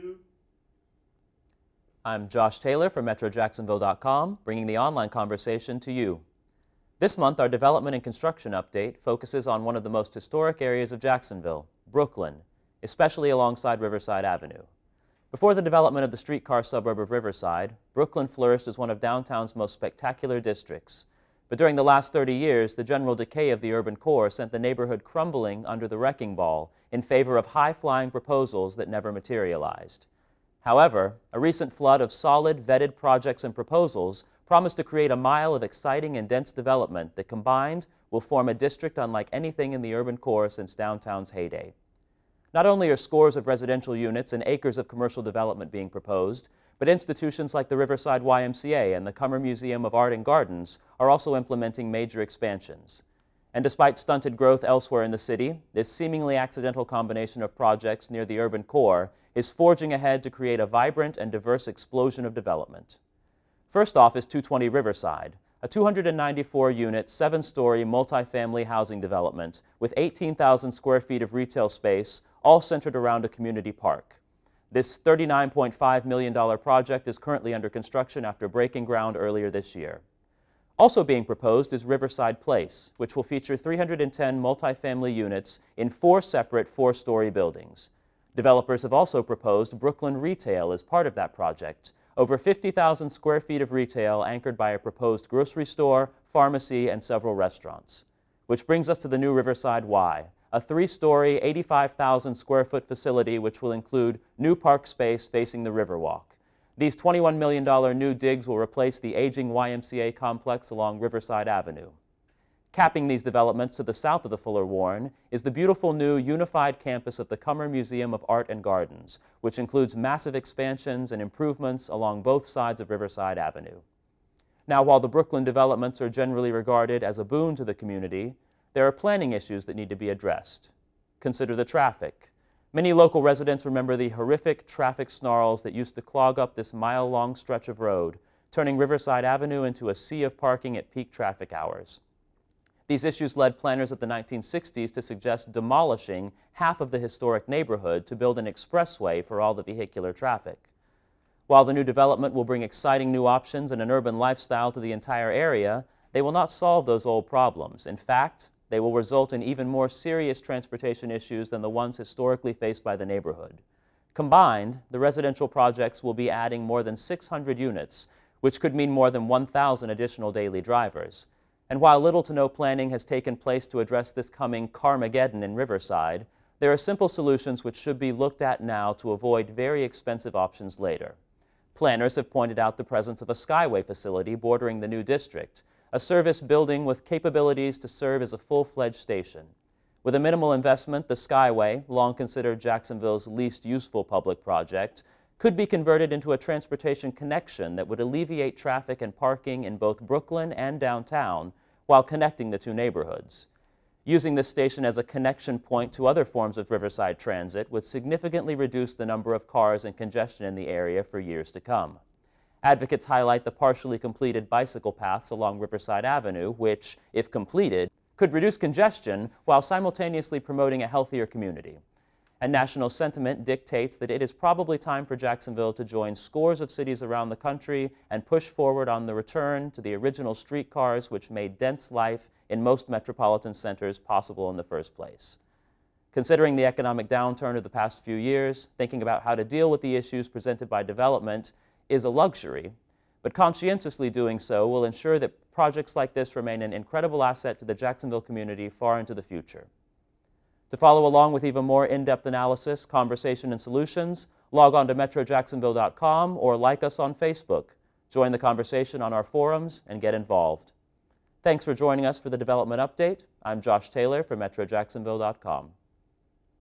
2. I'm Josh Taylor from MetroJacksonville.com, bringing the online conversation to you. This month, our development and construction update focuses on one of the most historic areas of Jacksonville, Brooklyn, especially alongside Riverside Avenue. Before the development of the streetcar suburb of Riverside, Brooklyn flourished as one of downtown's most spectacular districts. But during the last 30 years, the general decay of the urban core sent the neighborhood crumbling under the wrecking ball in favor of high-flying proposals that never materialized. However, a recent flood of solid, vetted projects and proposals promised to create a mile of exciting and dense development that combined will form a district unlike anything in the urban core since downtown's heyday. Not only are scores of residential units and acres of commercial development being proposed, but institutions like the Riverside YMCA and the Cummer Museum of Art and Gardens are also implementing major expansions. And despite stunted growth elsewhere in the city, this seemingly accidental combination of projects near the urban core is forging ahead to create a vibrant and diverse explosion of development. First off is 220 Riverside, a 294-unit, 7-story multifamily housing development with 18,000 square feet of retail space, all centered around a community park. This $39.5 million project is currently under construction after breaking ground earlier this year. Also being proposed is Riverside Place, which will feature 310 multifamily units in 4 separate 4-story buildings. Developers have also proposed Brooklyn Retail as part of that project, over 50,000 square feet of retail anchored by a proposed grocery store, pharmacy, and several restaurants. Which brings us to the new Riverside Y, a 3-story, 85,000 square foot facility which will include new park space facing the Riverwalk. These $21 million new digs will replace the aging YMCA complex along Riverside Avenue. Capping these developments to the south of the Fuller Warren is the beautiful new unified campus of the Cummer Museum of Art and Gardens, which includes massive expansions and improvements along both sides of Riverside Avenue. Now, while the Brooklyn developments are generally regarded as a boon to the community, there are planning issues that need to be addressed. Consider the traffic. Many local residents remember the horrific traffic snarls that used to clog up this mile-long stretch of road, turning Riverside Avenue into a sea of parking at peak traffic hours. These issues led planners at the 1960s to suggest demolishing half of the historic neighborhood to build an expressway for all the vehicular traffic. While the new development will bring exciting new options and an urban lifestyle to the entire area, they will not solve those old problems. In fact, they will result in even more serious transportation issues than the ones historically faced by the neighborhood. Combined, the residential projects will be adding more than 600 units, which could mean more than 1,000 additional daily drivers. And while little to no planning has taken place to address this coming Carmageddon in Riverside, there are simple solutions which should be looked at now to avoid very expensive options later. Planners have pointed out the presence of a Skyway facility bordering the new district, a service building with capabilities to serve as a full-fledged station. With a minimal investment, the Skyway, long considered Jacksonville's least useful public project, could be converted into a transportation connection that would alleviate traffic and parking in both Brooklyn and downtown while connecting the two neighborhoods. Using this station as a connection point to other forms of Riverside transit would significantly reduce the number of cars and congestion in the area for years to come. Advocates highlight the partially completed bicycle paths along Riverside Avenue, which, if completed, could reduce congestion while simultaneously promoting a healthier community. And national sentiment dictates that it is probably time for Jacksonville to join scores of cities around the country and push forward on the return to the original streetcars which made dense life in most metropolitan centers possible in the first place. Considering the economic downturn of the past few years, thinking about how to deal with the issues presented by development is a luxury, but conscientiously doing so will ensure that projects like this remain an incredible asset to the Jacksonville community far into the future. To follow along with even more in-depth analysis, conversation, and solutions, log on to MetroJacksonville.com or like us on Facebook. Join the conversation on our forums and get involved. Thanks for joining us for the Development Update. I'm Josh Taylor from MetroJacksonville.com.